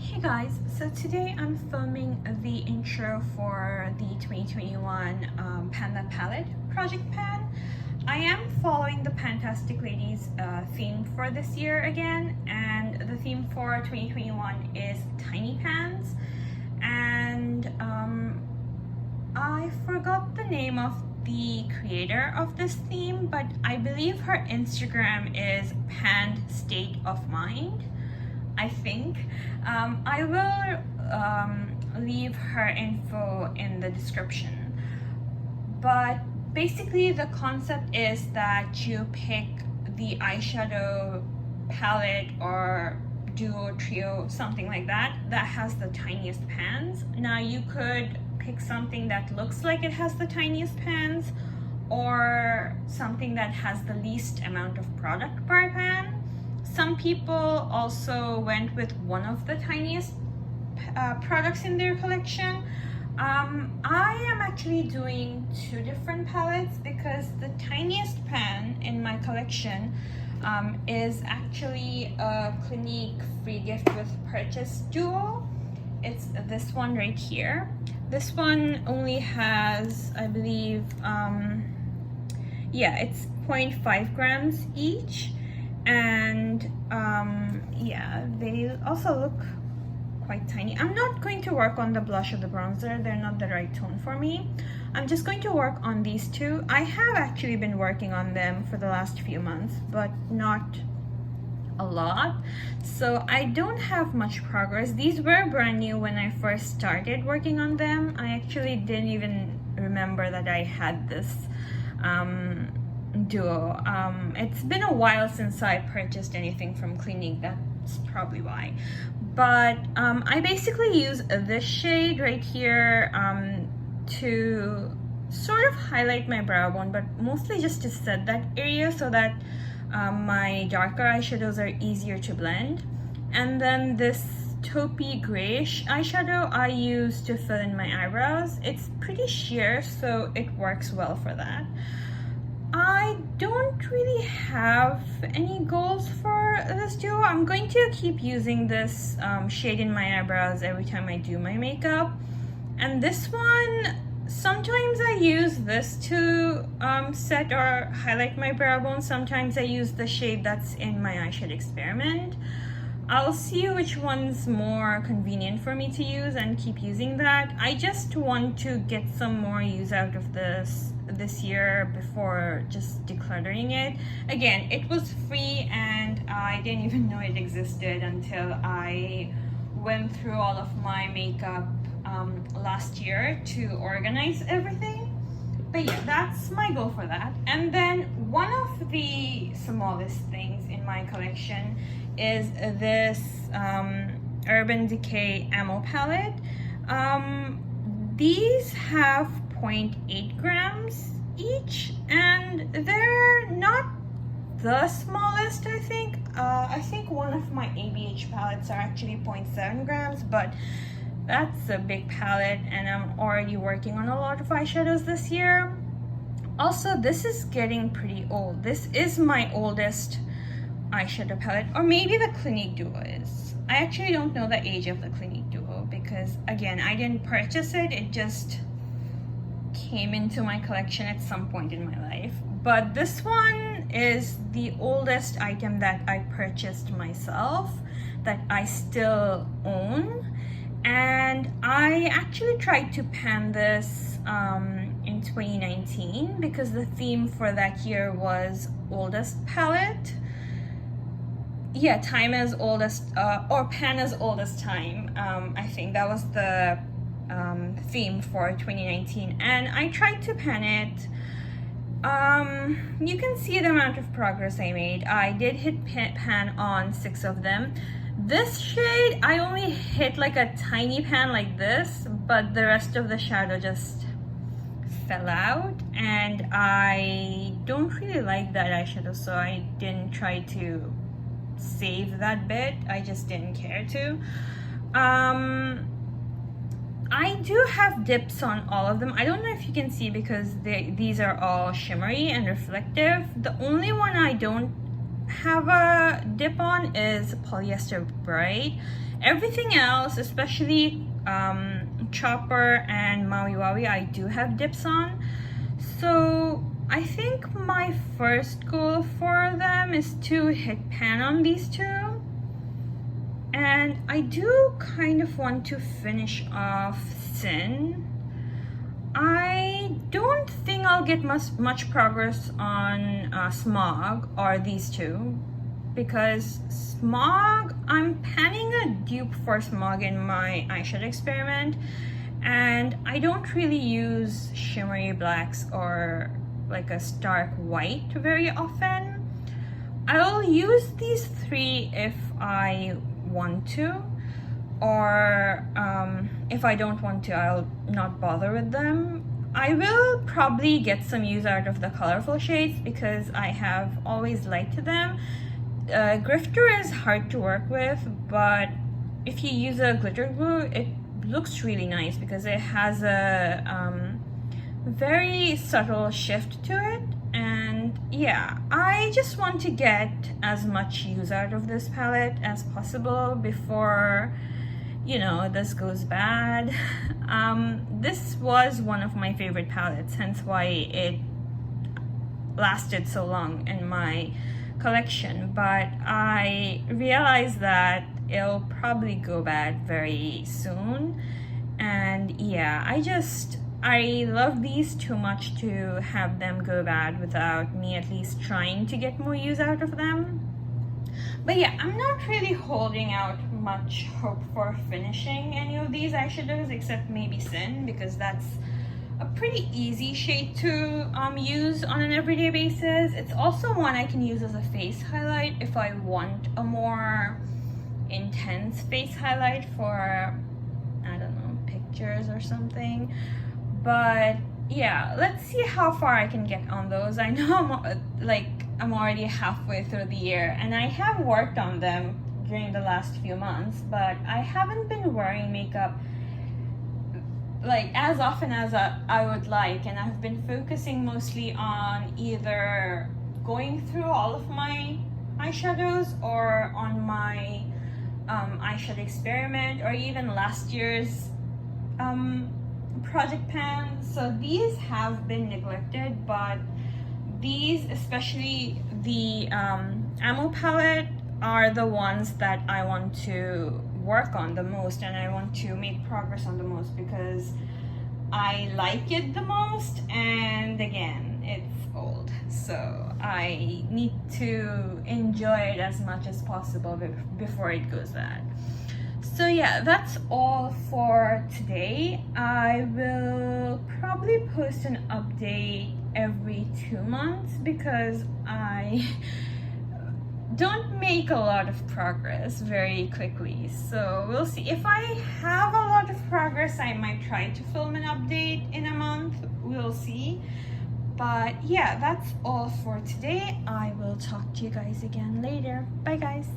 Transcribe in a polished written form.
Hey guys, so today I'm filming the intro for the 2021 Panda Palette Project Pan. I am following the Pantastic Ladies theme for this year again, and the theme for 2021 is tiny pans. And I forgot the name of the creator of this theme, but I believe her Instagram is Pan State of Mind, I think. I will leave her info in the description. But basically the concept is that you pick the eyeshadow palette or duo, trio, something like that, that has the tiniest pans. Now you could pick something that looks like it has the tiniest pans, or something that has the least amount of product per pan. Some people also went with one of the tiniest products in their collection. I am actually doing two different palettes because the tiniest pan in my collection is actually a Clinique free gift with purchase duo. It's this one right here. This one only has, I believe, yeah, it's 0.5 grams each. And yeah, they also look quite tiny. I'm not going to work on the blush or the bronzer, they're not the right tone for me. I'm just going to work on these two. I have actually been working on them for the last few months, but not a lot, so I don't have much progress. These were brand new when I first started working on them. I actually didn't even remember that I had this duo. It's been a while since I purchased anything from Clinique, that's probably why. But I basically use this shade right here to sort of highlight my brow bone, but mostly just to set that area so that my darker eyeshadows are easier to blend. And then this taupey grayish eyeshadow I use to fill in my eyebrows. It's pretty sheer, so it works well for that. I don't really have any goals for this duo. I'm going to keep using this shade in my eyebrows every time I do my makeup. And this one, sometimes I use this to set or highlight my brow bone. Sometimes I use the shade that's in my eyeshadow experiment. I'll see which one's more convenient for me to use and keep using that. I just want to get some more use out of this year before just decluttering it. Again, it was free and I didn't even know it existed until I went through all of my makeup last year to organize everything. But yeah, that's my goal for that. And then one of the smallest things in my collection is this Urban Decay Ammo palette. These have 0.8 grams each, and they're not the smallest, I think. I think one of my ABH palettes are actually 0.7 grams, but that's a big palette, and I'm already working on a lot of eyeshadows this year. Also, this is getting pretty old. This is my oldest eyeshadow palette, or maybe the Clinique duo is. I actually don't know the age of the Clinique duo because, again, I didn't purchase it. It just came into my collection at some point in my life. But this one is the oldest item that I purchased myself, that I still own. And I actually tried to pan this in 2019 because the theme for that year was oldest palette. Yeah, time as oldest, or pan as old as time. I think that was the theme for 2019, and I tried to pan it. You can see the amount of progress I made. I did hit pan on 6 of them. This shade, I only hit like a tiny pan like this, but the rest of the shadow just fell out, and I don't really like that eyeshadow, so I didn't try to save that bit. I just didn't care to. I do have dips on all of them. I don't know if you can see because these are all shimmery and reflective. The only one I don't have a dip on is Polyester Bright, Everything else, especially Chopper and Maui Waui, I do have dips on. So I think my first goal for them is to hit pan on these two. And I do kind of want to finish off Sin. I don't think I'll get much progress on Smog or these two, because Smog, I'm panning a dupe for Smog in my eyeshadow experiment, and I don't really use shimmery blacks or like a stark white very often. I'll use these three if I want to, or if I don't want to, I'll not bother with them. I will probably get some use out of the colorful shades because I have always liked them. Grifter is hard to work with, but if you use a glitter glue, it looks really nice because it has a very subtle shift to it. And yeah, I just want to get as much use out of this palette as possible before, you know, this goes bad. This was one of my favorite palettes, hence why it lasted so long in my collection, but I realized that it'll probably go bad very soon. And yeah, I love these too much to have them go bad without me at least trying to get more use out of them. But yeah, I'm not really holding out much hope for finishing any of these eyeshadows except maybe Sin, because that's a pretty easy shade to use on an everyday basis. It's also one I can use as a face highlight if I want a more intense face highlight for, I don't know, pictures or something. But yeah, let's see how far I can get on those. I know I'm already halfway through the year and I have worked on them during the last few months, but I haven't been wearing makeup like as often as I would like, and I've been focusing mostly on either going through all of my eyeshadows or on my eyeshadow experiment, or even last year's project pan. So these have been neglected, but these, especially the Ammo palette, are the ones that I want to work on the most and I want to make progress on the most because I like it the most, and again, it's old, so I need to enjoy it as much as possible before it goes bad. So yeah, that's all for today. I will probably post an update every 2 months because I don't make a lot of progress very quickly. So we'll see. If I have a lot of progress, I might try to film an update in a month. We'll see. But yeah, that's all for today. I will talk to you guys again later. Bye guys.